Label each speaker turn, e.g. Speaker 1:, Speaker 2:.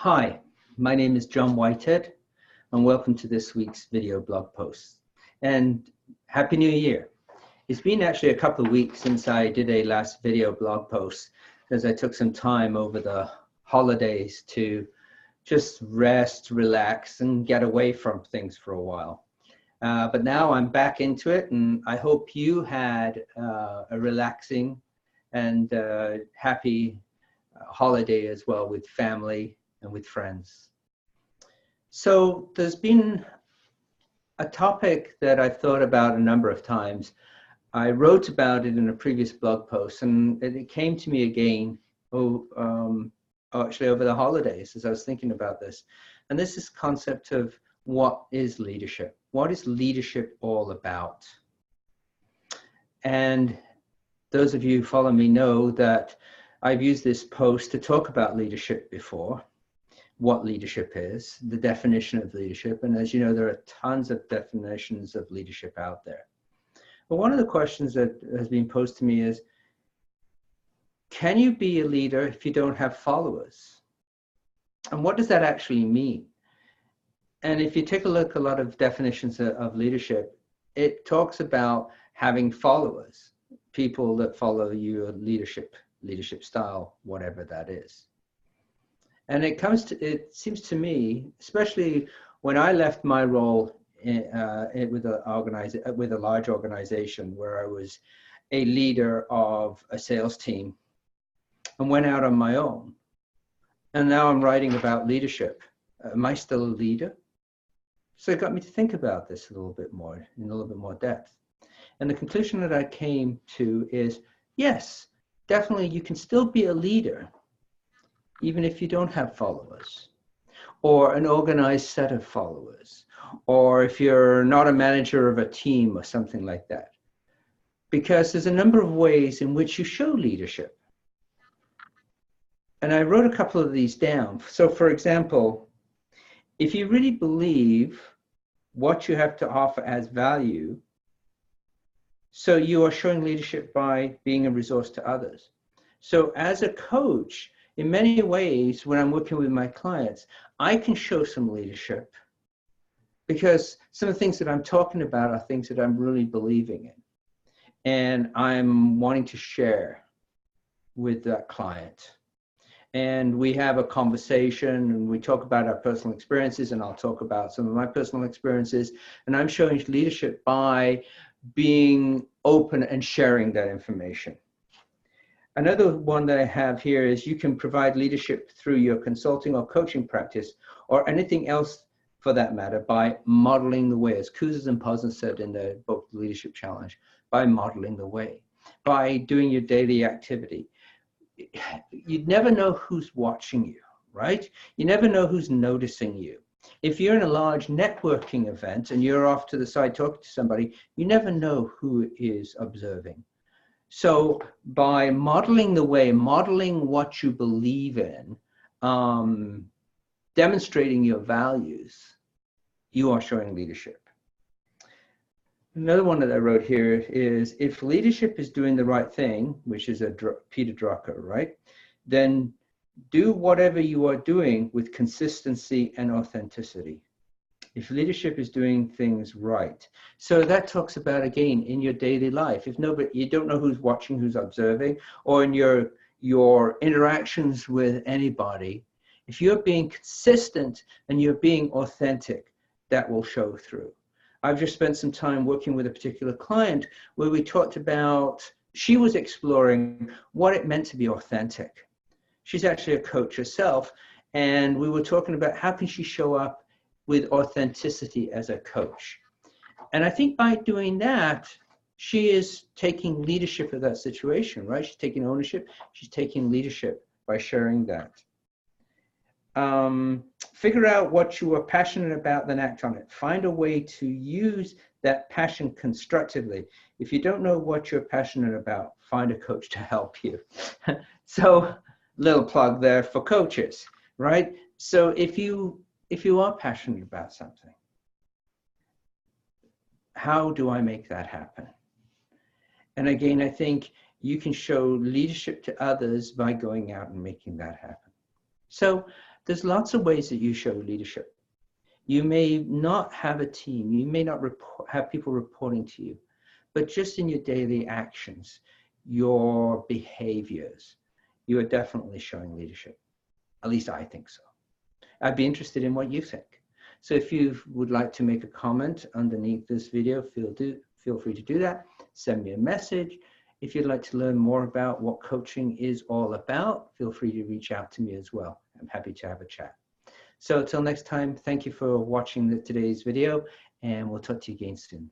Speaker 1: Hi, my name is John Whitehead, and welcome to this week's video blog post. And Happy New Year. It's been actually a couple of weeks since I did a last video blog post because I took some time over the holidays to just rest, relax, and get away from things for a while. But now I'm back into it, and I hope you had a relaxing and happy holiday as well with family and with friends. So there's been a topic that I've thought about a number of times. I wrote about it in a previous blog post, and it came to me again actually over the holidays as I was thinking about this. And this is concept of what is leadership? What is leadership all about? And those of you who follow me know that I've used this post to talk about leadership before, what leadership is, the definition of leadership. And as you know, there are tons of definitions of leadership out there. But one of the questions that has been posed to me is, can you be a leader if you don't have followers? And what does that actually mean? And if you take a look at a lot of definitions of leadership, it talks about having followers, people that follow your leadership style, whatever that is. And it seems to me, especially when I left my role with a large organization where I was a leader of a sales team and went out on my own. And now I'm writing about leadership. Am I still a leader? So it got me to think about this a little bit more, in a little bit more depth. And the conclusion that I came to is, yes, definitely you can still be a leader, even if you don't have followers, or an organized set of followers, or if you're not a manager of a team or something like that. Because there's a number of ways in which you show leadership. And I wrote a couple of these down. So for example, if you really believe what you have to offer as value, so you are showing leadership by being a resource to others. So as a coach, in many ways, when I'm working with my clients, I can show some leadership because some of the things that I'm talking about are things that I'm really believing in. And I'm wanting to share with that client. And we have a conversation and we talk about our personal experiences, and I'll talk about some of my personal experiences. And I'm showing leadership by being open and sharing that information. Another one that I have here is you can provide leadership through your consulting or coaching practice or anything else for that matter by modeling the way, as Kouzes and Posner said in the book, The Leadership Challenge, by modeling the way, by doing your daily activity. You'd never know who's watching you, right? You never know who's noticing you. If you're in a large networking event and you're off to the side talking to somebody, you never know who is observing. So by modeling the way, modeling what you believe in, demonstrating your values, you are showing leadership. Another one that I wrote here is, if leadership is doing the right thing, which is a Peter Drucker, right? Then do whatever you are doing with consistency and authenticity. If leadership is doing things right. So that talks about, again, in your daily life. If you don't know who's watching, who's observing, or in your interactions with anybody, if you're being consistent and you're being authentic, that will show through. I've just spent some time working with a particular client where we talked about, she was exploring what it meant to be authentic. She's actually a coach herself, and we were talking about how can she show up with authenticity as a coach. And I think by doing that, she is taking leadership of that situation, right? She's taking ownership, she's taking leadership by sharing that. Figure out what you are passionate about, then act on it. Find a way to use that passion constructively. If you don't know what you're passionate about, find a coach to help you. So, little plug there for coaches, right? So if you are passionate about something, how do I make that happen? And again, I think you can show leadership to others by going out and making that happen. So There's lots of ways that you show leadership. You may not have a team, you may not have people reporting to you, but just in your daily actions, your behaviors, you are definitely showing leadership. At least I think so. I'd be interested in what you think. So if you would like to make a comment underneath this video, feel free to do that. Send me a message. If you'd like to learn more about what coaching is all about, feel free to reach out to me as well. I'm happy to have a chat. So until next time, thank you for watching today's video, and we'll talk to you again soon.